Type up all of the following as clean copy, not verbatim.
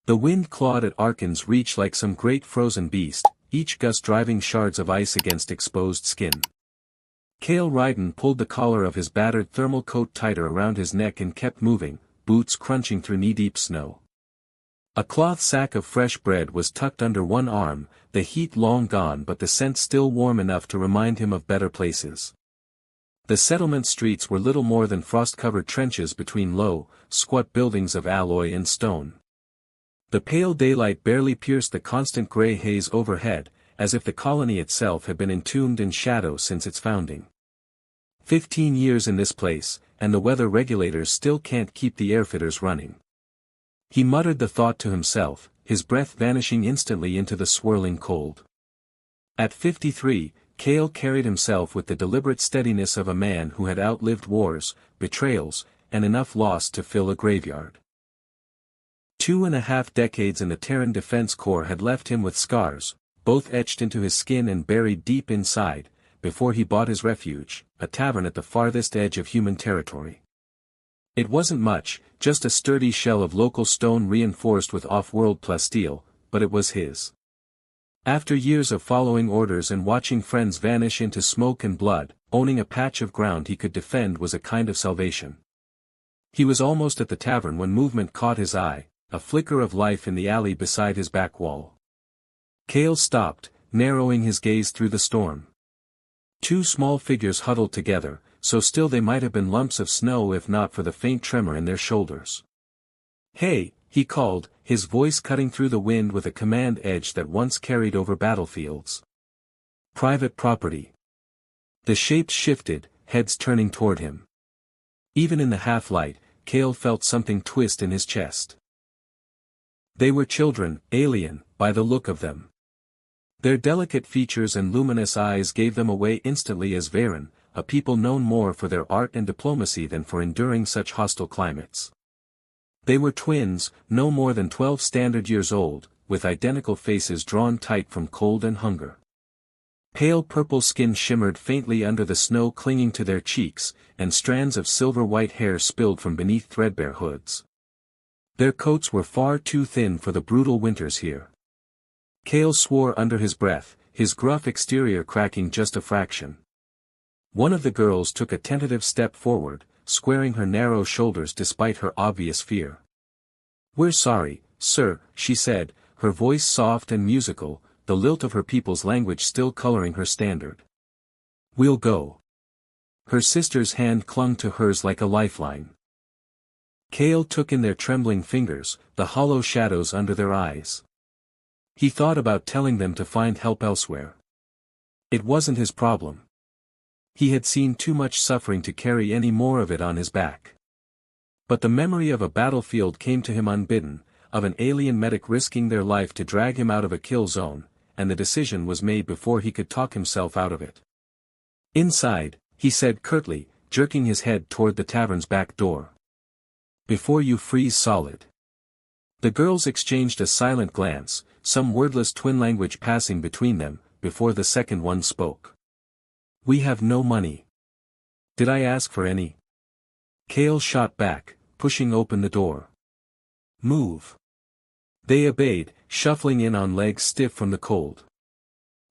The wind clawed at Arkin's reach like some great frozen beast, each gust driving shards of ice against exposed skin. Kale Ryden pulled the collar of his battered thermal coat tighter around his neck and kept moving, boots crunching through knee-deep snow. A cloth sack of fresh bread was tucked under one arm, the heat long gone but the scent still warm enough to remind him of better places. The settlement streets were little more than frost-covered trenches between low, squat buildings of alloy and stone. The pale daylight barely pierced the constant gray haze overhead, as if the colony itself had been entombed in shadow since its founding. 15 years in this place, and the weather regulators still can't keep the airfitters running. He muttered the thought to himself, his breath vanishing instantly into the swirling cold. At 53, Kale carried himself with the deliberate steadiness of a man who had outlived wars, betrayals, and enough loss to fill a graveyard. 2.5 decades in the Terran Defense Corps had left him with scars, both etched into his skin and buried deep inside, before he bought his refuge, a tavern at the farthest edge of human territory. It wasn't much, just a sturdy shell of local stone reinforced with off-world plasteel, but it was his. After years of following orders and watching friends vanish into smoke and blood, owning a patch of ground he could defend was a kind of salvation. He was almost at the tavern when movement caught his eye, a flicker of life in the alley beside his back wall. Kale stopped, narrowing his gaze through the storm. Two small figures huddled together, so still they might have been lumps of snow if not for the faint tremor in their shoulders. "Hey," he called, his voice cutting through the wind with a command edge that once carried over battlefields. "Private property." The shapes shifted, heads turning toward him. Even in the half-light, Kale felt something twist in his chest. They were children, alien, by the look of them. Their delicate features and luminous eyes gave them away instantly as Varen, a people known more for their art and diplomacy than for enduring such hostile climates. They were twins, no more than 12 standard years old, with identical faces drawn tight from cold and hunger. Pale purple skin shimmered faintly under the snow clinging to their cheeks, and strands of silver-white hair spilled from beneath threadbare hoods. Their coats were far too thin for the brutal winters here. Kale swore under his breath, his gruff exterior cracking just a fraction. One of the girls took a tentative step forward, squaring her narrow shoulders despite her obvious fear. "We're sorry, sir," she said, her voice soft and musical, the lilt of her people's language still coloring her standard. "We'll go." Her sister's hand clung to hers like a lifeline. Kale took in their trembling fingers, the hollow shadows under their eyes. He thought about telling them to find help elsewhere. It wasn't his problem. He had seen too much suffering to carry any more of it on his back. But the memory of a battlefield came to him unbidden, of an alien medic risking their life to drag him out of a kill zone, and the decision was made before he could talk himself out of it. "Inside," he said curtly, jerking his head toward the tavern's back door. "Before you freeze solid." The girls exchanged a silent glance, some wordless twin language passing between them, before the second one spoke. "We have no money." "Did I ask for any?" Kale shot back, pushing open the door. "Move." They obeyed, shuffling in on legs stiff from the cold.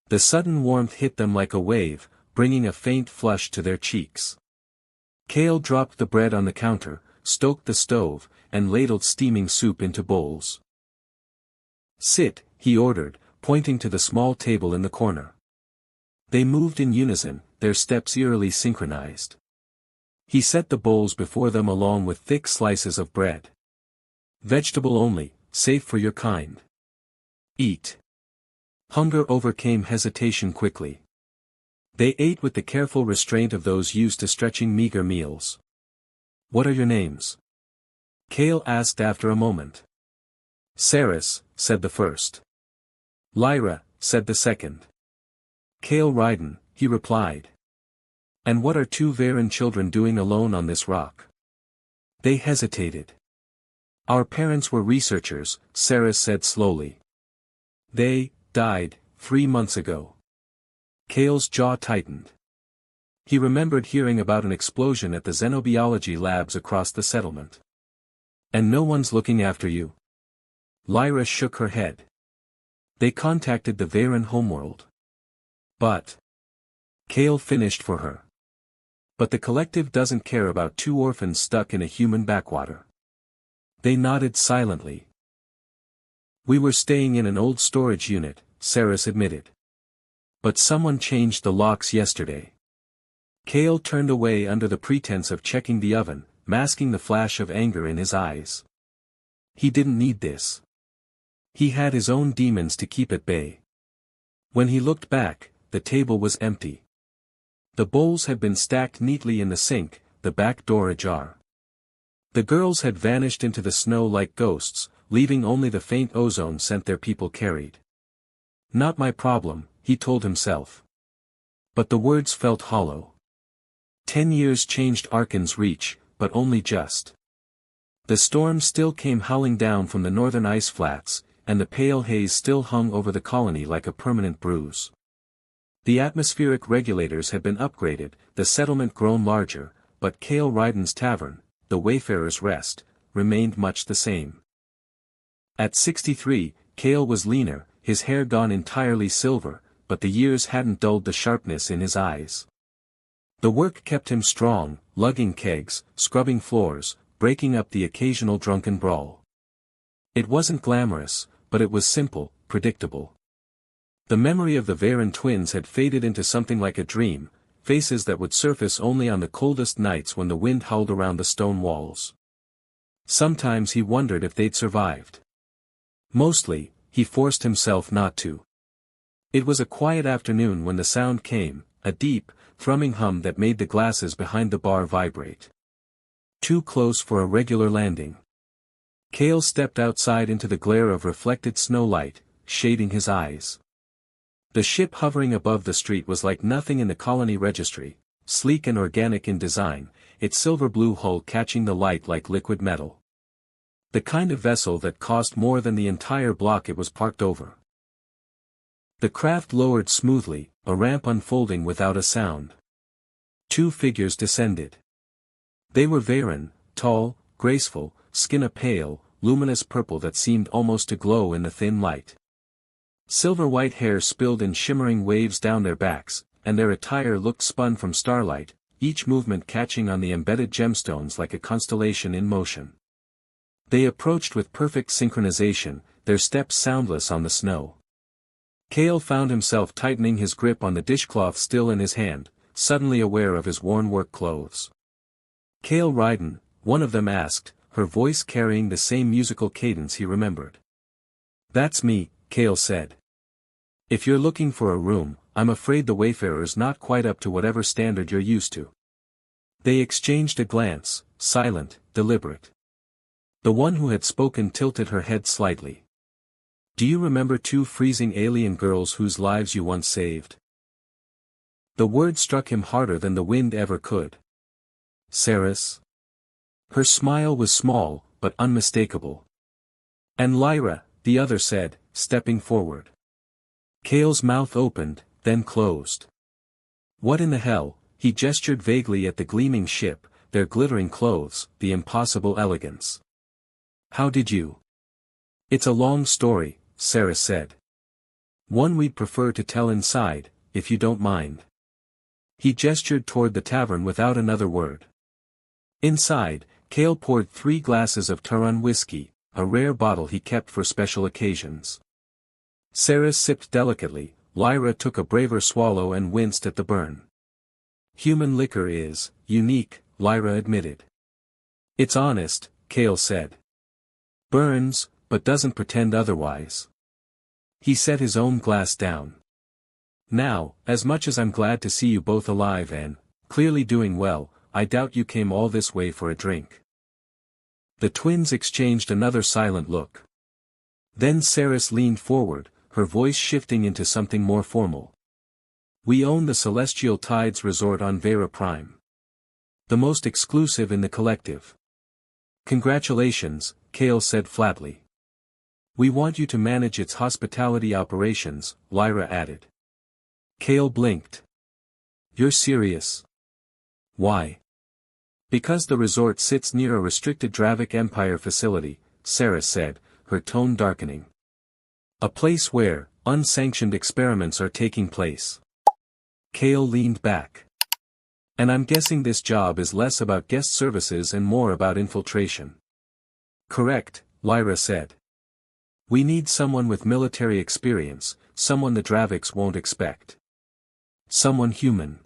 The sudden warmth hit them like a wave, bringing a faint flush to their cheeks. Kale dropped the bread on the counter, stoked the stove, and ladled steaming soup into bowls. "Sit," he ordered, pointing to the small table in the corner. They moved in unison, their steps eerily synchronized. He set the bowls before them along with thick slices of bread. "Vegetable only, safe for your kind. Eat." Hunger overcame hesitation quickly. They ate with the careful restraint of those used to stretching meager meals. "What are your names?" Kale asked after a moment. "Saris," said the first. "Lyra," said the second. "Kale Ryden," he replied. "And what are two Varen children doing alone on this rock?" They hesitated. "Our parents were researchers," Saris said slowly. "They died 3 months ago." Kale's jaw tightened. He remembered hearing about an explosion at the xenobiology labs across the settlement. "And no one's looking after you?" Lyra shook her head. They contacted the Varen homeworld. But. Kale finished for her. But the collective doesn't care about two orphans stuck in a human backwater. They nodded silently. We were staying in an old storage unit, Saris admitted. But someone changed the locks yesterday. Kale turned away under the pretense of checking the oven, masking the flash of anger in his eyes. He didn't need this. He had his own demons to keep at bay. When he looked back, the table was empty. The bowls had been stacked neatly in the sink, the back door ajar. The girls had vanished into the snow like ghosts, leaving only the faint ozone scent their people carried. Not my problem, he told himself. But the words felt hollow. 10 years changed Arkan's reach, but only just. The storm still came howling down from the northern ice flats, and the pale haze still hung over the colony like a permanent bruise. The atmospheric regulators had been upgraded, the settlement grown larger, but Kale Ryden's tavern, the Wayfarer's Rest, remained much the same. At 63, Kale was leaner, his hair gone entirely silver, but the years hadn't dulled the sharpness in his eyes. The work kept him strong, lugging kegs, scrubbing floors, breaking up the occasional drunken brawl. It wasn't glamorous, but it was simple, predictable. The memory of the Varen twins had faded into something like a dream, faces that would surface only on the coldest nights when the wind howled around the stone walls. Sometimes he wondered if they'd survived. Mostly, he forced himself not to. It was a quiet afternoon when the sound came, a deep, thrumming hum that made the glasses behind the bar vibrate. Too close for a regular landing. Kale stepped outside into the glare of reflected snowlight, shading his eyes. The ship hovering above the street was like nothing in the colony registry, sleek and organic in design, its silver-blue hull catching the light like liquid metal. The kind of vessel that cost more than the entire block it was parked over. The craft lowered smoothly, a ramp unfolding without a sound. Two figures descended. They were Varen, tall, graceful, skin a pale, luminous purple that seemed almost to glow in the thin light. Silver-white hair spilled in shimmering waves down their backs, and their attire looked spun from starlight, each movement catching on the embedded gemstones like a constellation in motion. They approached with perfect synchronization, their steps soundless on the snow. Kale found himself tightening his grip on the dishcloth still in his hand, suddenly aware of his worn work clothes. Kale Ryden, one of them asked, her voice carrying the same musical cadence he remembered. That's me, Kale said. If you're looking for a room, I'm afraid the Wayfarer's not quite up to whatever standard you're used to. They exchanged a glance, silent, deliberate. The one who had spoken tilted her head slightly. Do you remember two freezing alien girls whose lives you once saved? The word struck him harder than the wind ever could. Saris. Her smile was small, but unmistakable. And Lyra, the other said, stepping forward. Kale's mouth opened, then closed. What in the hell? He gestured vaguely at the gleaming ship, their glittering clothes, the impossible elegance. How did you? It's a long story, Saris said. One we'd prefer to tell inside, if you don't mind. He gestured toward the tavern without another word. Inside, Kale poured 3 glasses of Turan whiskey, a rare bottle he kept for special occasions. Saris sipped delicately, Lyra took a braver swallow and winced at the burn. Human liquor is unique, Lyra admitted. It's honest, Kale said. Burns, but doesn't pretend otherwise. He set his own glass down. Now, as much as I'm glad to see you both alive and, clearly doing well, I doubt you came all this way for a drink. The twins exchanged another silent look. Then Saris leaned forward, her voice shifting into something more formal. We own the Celestial Tides Resort on Vera Prime. The most exclusive in the collective. Congratulations, Kale said flatly. We want you to manage its hospitality operations, Lyra added. Kale blinked. You're serious? Why? Because the resort sits near a restricted Dravic Empire facility, Saris said, her tone darkening. A place where unsanctioned experiments are taking place. Kale leaned back. And I'm guessing this job is less about guest services and more about infiltration. Correct, Lyra said. We need someone with military experience, someone the Draviks won't expect. Someone human.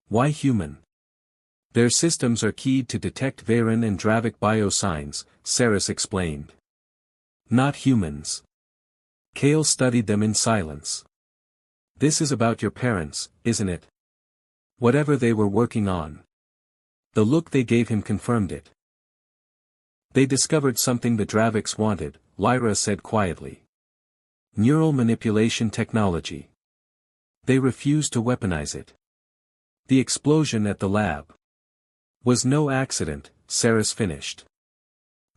Why human? Their systems are keyed to detect Varen and Dravik biosigns, Saris explained. Not humans. Kale studied them in silence. This is about your parents, isn't it? Whatever they were working on. The look they gave him confirmed it. They discovered something the Draviks wanted, Lyra said quietly. Neural manipulation technology. They refused to weaponize it. The explosion at the lab was no accident, Saris finished.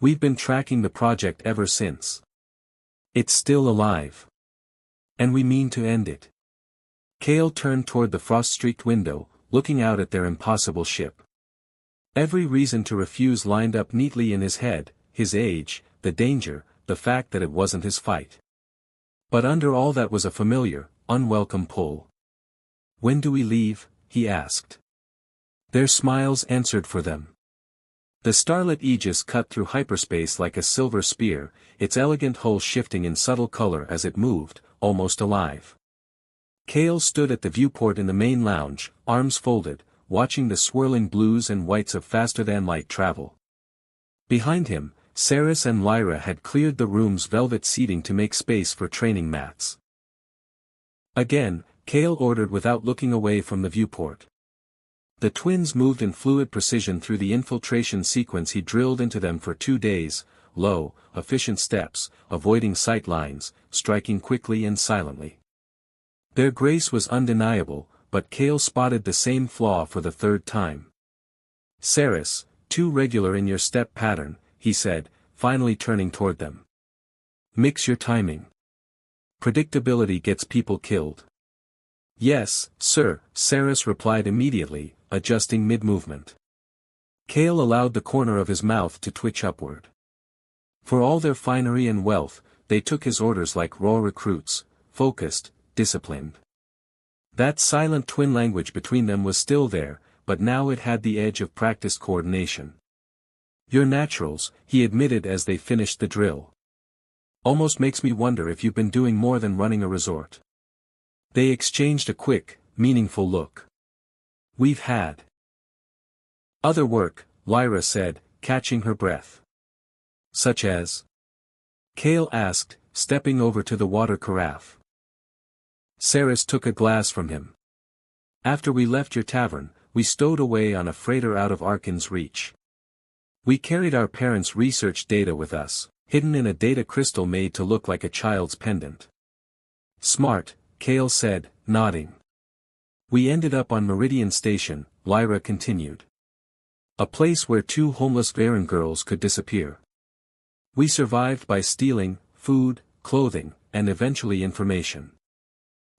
We've been tracking the project ever since. It's still alive. And we mean to end it. Kale turned toward the frost-streaked window, looking out at their impossible ship. Every reason to refuse lined up neatly in his head, his age, the danger, the fact that it wasn't his fight. But under all that was a familiar, unwelcome pull. When do we leave? He asked. Their smiles answered for them. The starlit Aegis cut through hyperspace like a silver spear, its elegant hull shifting in subtle color as it moved, almost alive. Kale stood at the viewport in the main lounge, arms folded, watching the swirling blues and whites of faster-than-light travel. Behind him, Saris and Lyra had cleared the room's velvet seating to make space for training mats. Again, Kale ordered without looking away from the viewport. The twins moved in fluid precision through the infiltration sequence he drilled into them for 2 days, low, efficient steps, avoiding sight lines, striking quickly and silently. Their grace was undeniable, but Kale spotted the same flaw for the 3rd time. Saris, too regular in your step pattern, he said, finally turning toward them. Mix your timing. Predictability gets people killed. Yes, sir, Saris replied immediately, adjusting mid-movement. Kale allowed the corner of his mouth to twitch upward. For all their finery and wealth, they took his orders like raw recruits, focused, disciplined. That silent twin language between them was still there, but now it had the edge of practiced coordination. You're naturals, he admitted as they finished the drill. Almost makes me wonder if you've been doing more than running a resort. They exchanged a quick, meaningful look. We've had other work, Lyra said, catching her breath. Such as? Kale asked, stepping over to the water carafe. Saris took a glass from him. After we left your tavern, we stowed away on a freighter out of Arkin's reach. We carried our parents' research data with us, hidden in a data crystal made to look like a child's pendant. Smart, Kale said, nodding. We ended up on Meridian Station, Lyra continued. A place where 2 homeless Varen girls could disappear. We survived by stealing, food, clothing, and eventually information.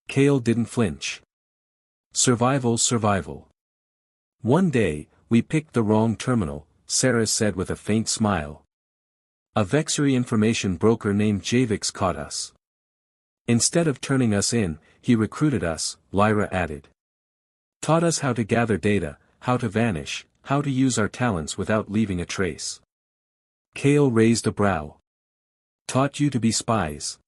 Kale didn't flinch. Survival. One day, we picked the wrong terminal, Saris said with a faint smile. A Vexury information broker named Javix caught us. Instead of turning us in, he recruited us, Lyra added. Taught us how to gather data, how to vanish, how to use our talents without leaving a trace. Kale raised a brow. Taught you to be spies.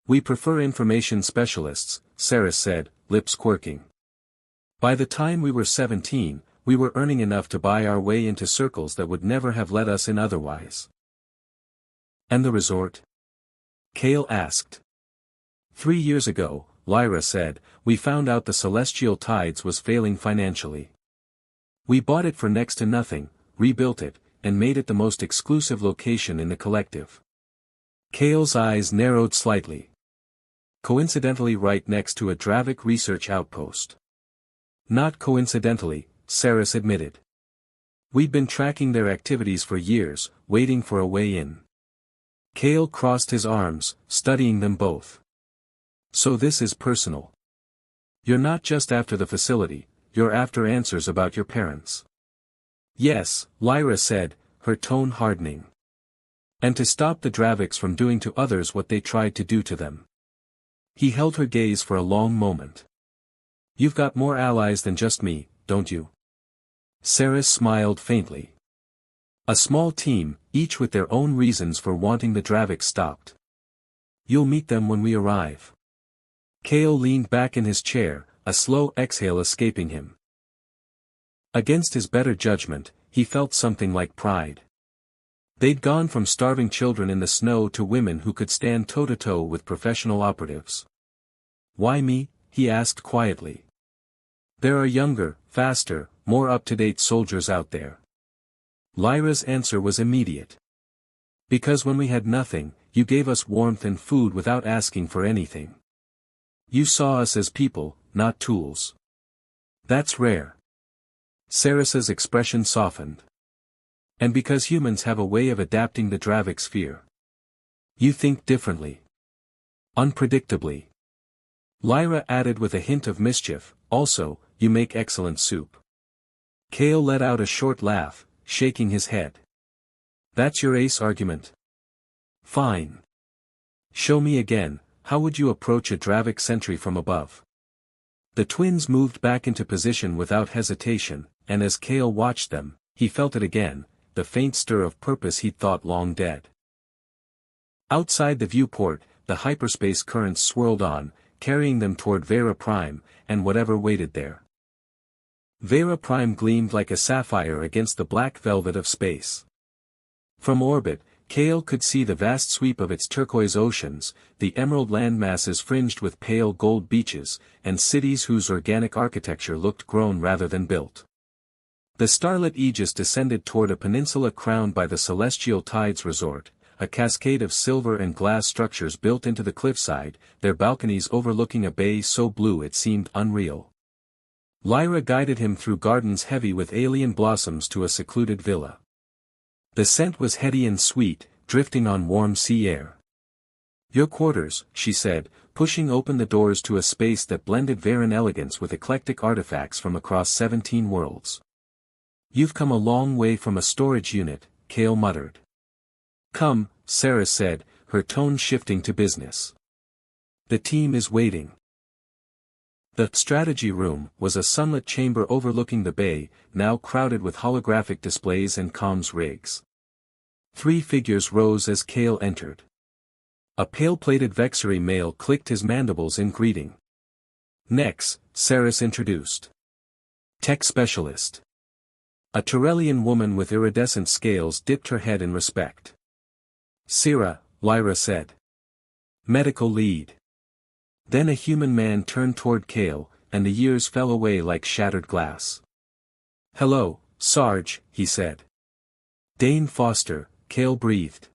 We prefer information specialists, Saris said, lips quirking. By the time we were 17, we were earning enough to buy our way into circles that would never have let us in otherwise. And the resort? Kale asked. 3 years ago, Lyra said, we found out the Celestial Tides was failing financially. We bought it for next to nothing, rebuilt it, and made it the most exclusive location in the collective. Kale's eyes narrowed slightly. Coincidentally right next to a Dravik research outpost. Not coincidentally, Saris admitted. We'd been tracking their activities for years, waiting for a way in. Kale crossed his arms, studying them both. So this is personal. You're not just after the facility, you're after answers about your parents. Yes, Lyra said, her tone hardening. And to stop the Draviks from doing to others what they tried to do to them. He held her gaze for a long moment. You've got more allies than just me, don't you? Saris smiled faintly. A small team, each with their own reasons for wanting the Draviks stopped. You'll meet them when we arrive. Kale leaned back in his chair, a slow exhale escaping him. Against his better judgment, he felt something like pride. They'd gone from starving children in the snow to women who could stand toe-to-toe with professional operatives. Why me? He asked quietly. There are younger, faster, more up-to-date soldiers out there. Lyra's answer was immediate. Because when we had nothing, you gave us warmth and food without asking for anything. You saw us as people, not tools. That's rare. Saris's expression softened. And because humans have a way of adapting the Dravik's fear. You think differently. Unpredictably. Lyra added with a hint of mischief, also, you make excellent soup. Kale let out a short laugh, shaking his head. That's your ace argument? Fine. Show me again, how would you approach a Dravik sentry from above? The twins moved back into position without hesitation, and as Kale watched them, he felt it again, the faint stir of purpose he'd thought long dead. Outside the viewport, the hyperspace currents swirled on, carrying them toward Vera Prime, and whatever waited there. Vera Prime gleamed like a sapphire against the black velvet of space. From orbit, Kale could see the vast sweep of its turquoise oceans, the emerald landmasses fringed with pale gold beaches, and cities whose organic architecture looked grown rather than built. The starlit aegis descended toward a peninsula crowned by the Celestial Tides Resort, a cascade of silver and glass structures built into the cliffside, their balconies overlooking a bay so blue it seemed unreal. Lyra guided him through gardens heavy with alien blossoms to a secluded villa. The scent was heady and sweet, drifting on warm sea air. Your quarters, she said, pushing open the doors to a space that blended Veran elegance with eclectic artifacts from across 17 worlds. You've come a long way from a storage unit, Kale muttered. Come, Sarah said, her tone shifting to business. The team is waiting. The strategy room was a sunlit chamber overlooking the bay, now crowded with holographic displays and comms rigs. 3 figures rose as Kale entered. A pale-plated Vexary male clicked his mandibles in greeting. Next, Saris introduced. Tech specialist. A Turellian woman with iridescent scales dipped her head in respect. Sira, Lyra said. Medical lead. Then a human man turned toward Kale, and the years fell away like shattered glass. Hello, Sarge, he said. Dane Foster, Kale breathed.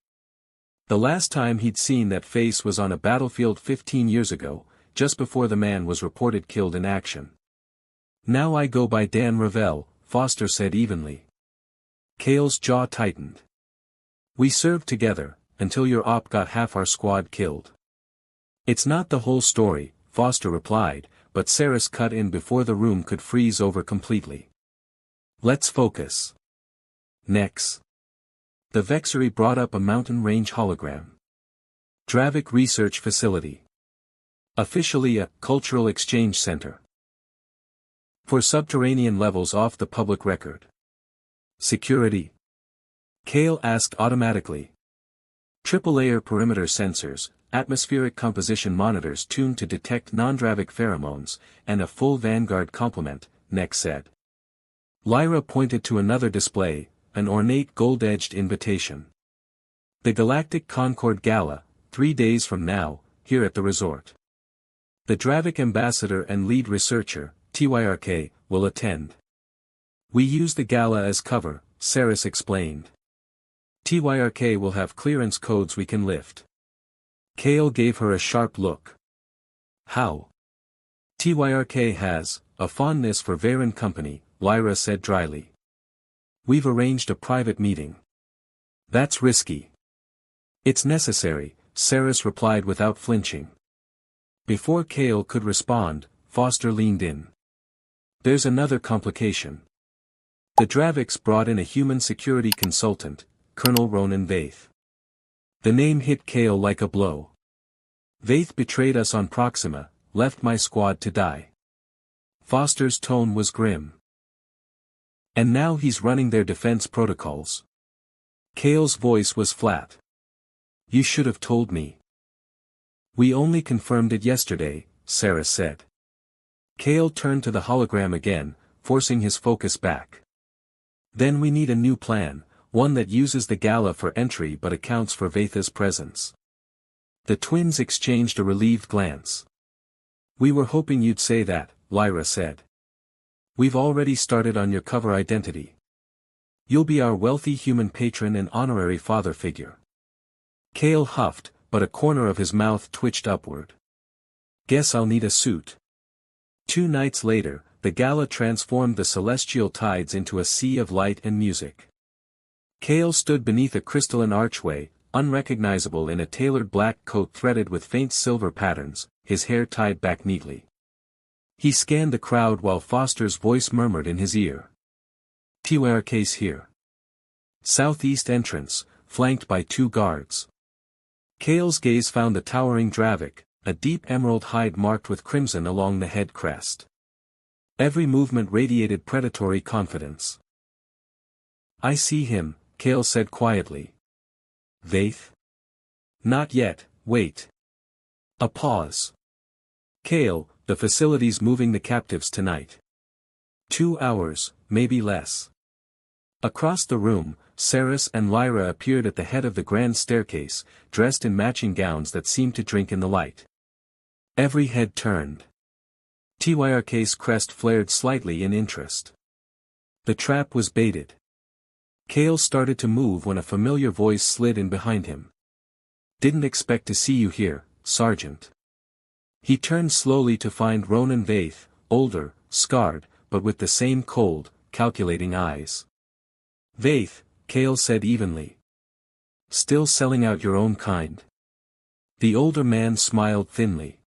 The last time he'd seen that face was on a battlefield 15 years ago, just before the man was reported killed in action. Now I go by Dan Ravel, Foster said evenly. Kale's jaw tightened. We served together, until your op got half our squad killed. It's not the whole story, Foster replied, but Saris cut in before the room could freeze over completely. Let's focus. Next. The Vexary brought up a mountain range hologram. Dravik Research Facility. Officially a cultural exchange center. For subterranean levels off the public record. Security. Kale asked automatically. Triple-layer perimeter sensors, atmospheric composition monitors tuned to detect non-Dravik pheromones, and a full Vanguard complement, Nex said. Lyra pointed to another display, an ornate gold-edged invitation. The Galactic Concord Gala, 3 days from now, here at the resort. The Dravik ambassador and lead researcher, TYRK, will attend. We use the gala as cover, Saris explained. TYRK will have clearance codes we can lift. Kale gave her a sharp look. How? TYRK has a fondness for Veran Company, Lyra said dryly. We've arranged a private meeting. That's risky. It's necessary, Saris replied without flinching. Before Kale could respond, Foster leaned in. There's another complication. The Draviks brought in a human security consultant, Colonel Ronan Vaith. The name hit Kale like a blow. Vaith betrayed us on Proxima, left my squad to die. Foster's tone was grim. And now he's running their defense protocols. Kale's voice was flat. You should have told me. We only confirmed it yesterday, Sarah said. Kale turned to the hologram again, forcing his focus back. Then we need a new plan, one that uses the gala for entry but accounts for Vaitha's presence. The twins exchanged a relieved glance. We were hoping you'd say that, Lyra said. We've already started on your cover identity. You'll be our wealthy human patron and honorary father figure. Kale huffed, but a corner of his mouth twitched upward. Guess I'll need a suit. 2 nights later, the gala transformed the celestial tides into a sea of light and music. Kale stood beneath a crystalline archway, unrecognizable in a tailored black coat threaded with faint silver patterns, his hair tied back neatly. He scanned the crowd while Foster's voice murmured in his ear. HFYxScifi here. Southeast entrance, flanked by 2 guards. Kale's gaze found the towering Dravik, a deep emerald hide marked with crimson along the head crest. Every movement radiated predatory confidence. I see him, Kale said quietly. Vaith? Not yet, wait. A pause. Kale, the facility's moving the captives tonight. 2 hours, maybe less. Across the room, Saris and Lyra appeared at the head of the grand staircase, dressed in matching gowns that seemed to drink in the light. Every head turned. HFYxScifi's crest flared slightly in interest. The trap was baited. Kale started to move when a familiar voice slid in behind him. Didn't expect to see you here, Sergeant. He turned slowly to find Ronan Vaith, older, scarred, but with the same cold, calculating eyes. Vaith, Kale said evenly. Still selling out your own kind? The older man smiled thinly.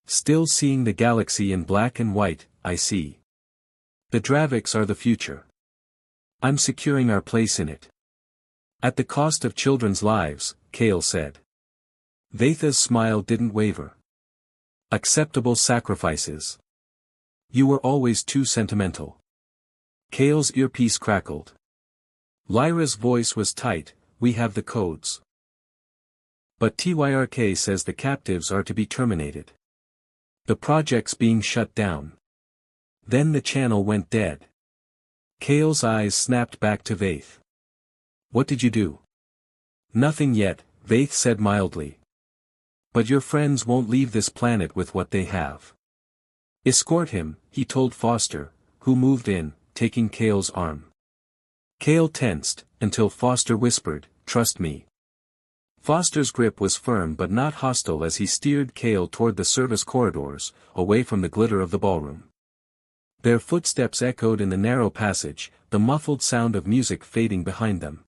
Still seeing the galaxy in black and white, I see. The Draviks are the future. I'm securing our place in it. At the cost of children's lives, Kale said. Vaitha's smile didn't waver. Acceptable sacrifices. You were always too sentimental. Kale's earpiece crackled. Lyra's voice was tight, we have the codes. But HFYxScifi says the captives are to be terminated. The project's being shut down. Then the channel went dead. Kale's eyes snapped back to Vaith. What did you do? Nothing yet, Vaith said mildly. But your friends won't leave this planet with what they have. Escort him, he told Foster, who moved in, taking Kale's arm. Kale tensed, until Foster whispered, trust me. Foster's grip was firm but not hostile as he steered Kale toward the service corridors, away from the glitter of the ballroom. Their footsteps echoed in the narrow passage, the muffled sound of music fading behind them.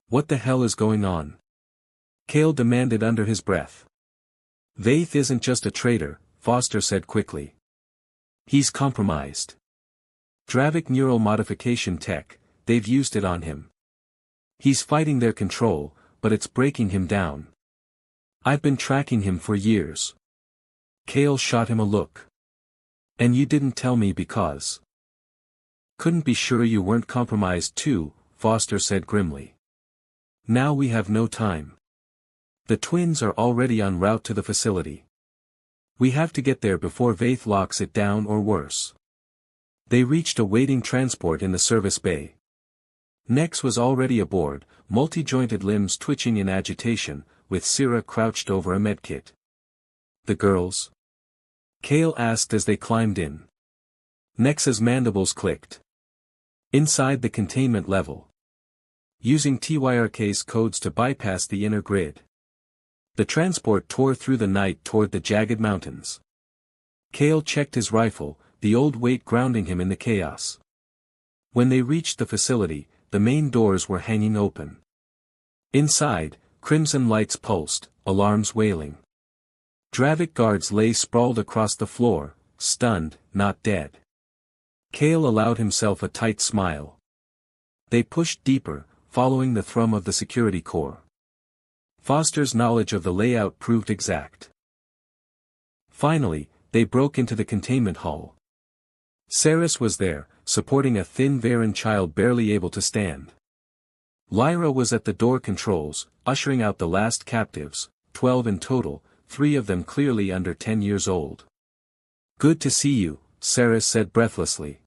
What the hell is going on? Kale demanded under his breath. Vaith isn't just a traitor, Foster said quickly. He's compromised. Dravik neural modification tech, they've used it on him. He's fighting their control, but it's breaking him down. I've been tracking him for years. Kale shot him a look. And you didn't tell me because. Couldn't be sure you weren't compromised too, Foster said grimly. Now we have no time. The twins are already en route to the facility. We have to get there before Vaith locks it down or worse. They reached a waiting transport in the service bay. Nex was already aboard, multi-jointed limbs twitching in agitation, with Syrah crouched over a medkit. The girls? Kale asked as they climbed in. Nex's mandibles clicked. Inside the containment level. Using HFYxScifi's codes to bypass the inner grid. The transport tore through the night toward the jagged mountains. Kale checked his rifle, the old weight grounding him in the chaos. When they reached the facility, the main doors were hanging open. Inside, crimson lights pulsed, alarms wailing. Dravik guards lay sprawled across the floor, stunned, not dead. Kale allowed himself a tight smile. They pushed deeper, following the thrum of the security core. Foster's knowledge of the layout proved exact. Finally, they broke into the containment hall. Saris was there, supporting a thin Varen child barely able to stand. Lyra was at the door controls, ushering out the last captives, 12 in total, 3 of them clearly under 10 years old. "Good to see you," Saris said breathlessly.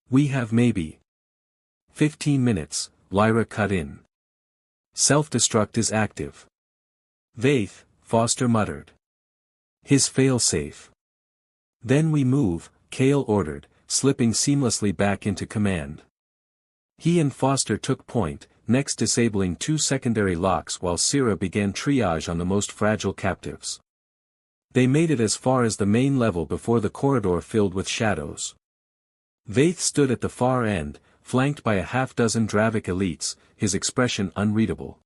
"We have maybe 15 minutes, Lyra cut in. "Self-destruct is active." "Vaith," Foster muttered. "His fail-safe." "Then we move," Kale ordered, slipping seamlessly back into command. He and Foster took point, next disabling 2 secondary locks while Syrah began triage on the most fragile captives. They made it as far as the main level before the corridor filled with shadows. Vaith stood at the far end, flanked by a half-dozen Dravik elites, his expression unreadable.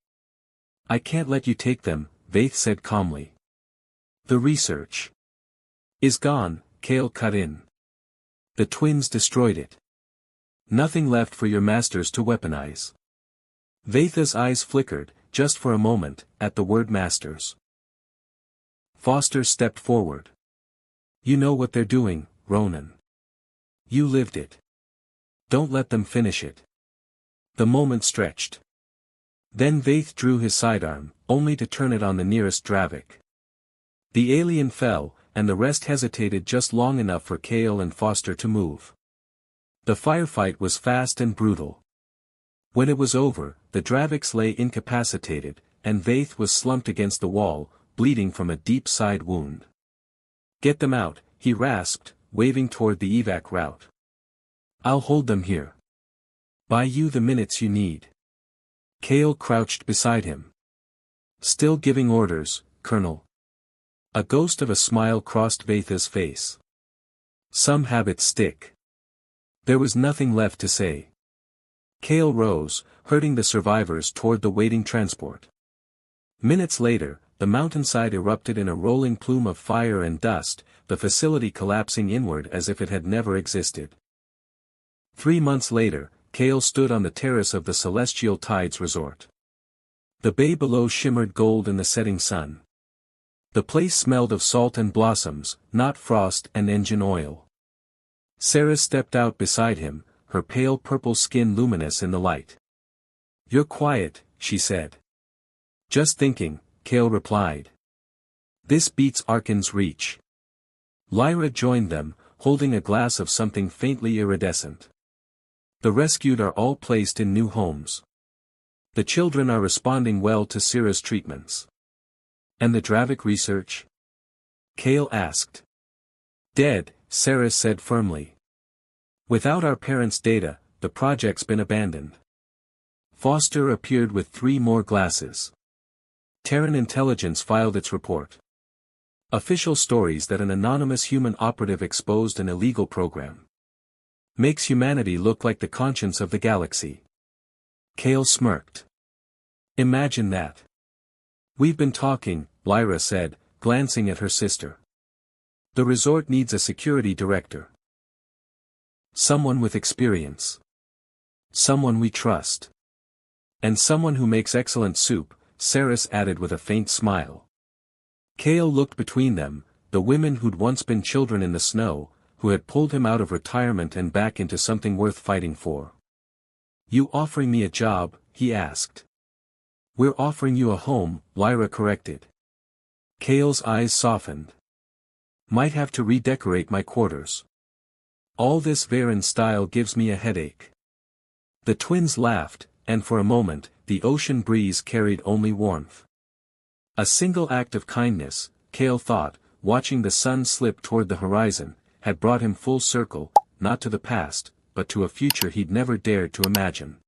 "I can't let you take them," Vaith said calmly. "The research is gone," Kale cut in. "The twins destroyed it. Nothing left for your masters to weaponize." Vaith's eyes flickered, just for a moment, at the word masters. Foster stepped forward. "You know what they're doing, Ronan. You lived it. Don't let them finish it." The moment stretched. Then Vaith drew his sidearm, only to turn it on the nearest Dravik. The alien fell, and the rest hesitated just long enough for Kale and Foster to move. The firefight was fast and brutal. When it was over, the Draviks lay incapacitated, and Vaith was slumped against the wall, bleeding from a deep side wound. "Get them out," he rasped, waving toward the evac route. "I'll hold them here. Buy you the minutes you need." Kale crouched beside him. "Still giving orders, Colonel?" A ghost of a smile crossed Vaith's face. "Some habits stick." There was nothing left to say. Kale rose, herding the survivors toward the waiting transport. Minutes later, the mountainside erupted in a rolling plume of fire and dust, the facility collapsing inward as if it had never existed. 3 months later, Kale stood on the terrace of the Celestial Tides Resort. The bay below shimmered gold in the setting sun. The place smelled of salt and blossoms, not frost and engine oil. Sarah stepped out beside him, her pale purple skin luminous in the light. "You're quiet," she said. "Just thinking," Kale replied. "This beats Arkan's reach." Lyra joined them, holding a glass of something faintly iridescent. "The rescued are all placed in new homes. The children are responding well to Syrah's treatments." "And the Dravik research?" Kale asked. "Dead," Sarah said firmly. "Without our parents' data, the project's been abandoned." Foster appeared with 3 more glasses. Terran intelligence filed its report. Official stories that an anonymous human operative exposed an illegal program. Makes humanity look like the conscience of the galaxy. Kale smirked. "Imagine that." "We've been talking," Lyra said, glancing at her sister. "The resort needs a security director. Someone with experience. Someone we trust. And someone who makes excellent soup," Saris added with a faint smile. Kale looked between them, the women who'd once been children in the snow, who had pulled him out of retirement and back into something worth fighting for. "You offering me a job?" he asked. "We're offering you a home," Lyra corrected. Kale's eyes softened. "Might have to redecorate my quarters. All this Varen style gives me a headache." The twins laughed, and for a moment, the ocean breeze carried only warmth. A single act of kindness, Kale thought, watching the sun slip toward the horizon, had brought him full circle, not to the past, but to a future he'd never dared to imagine.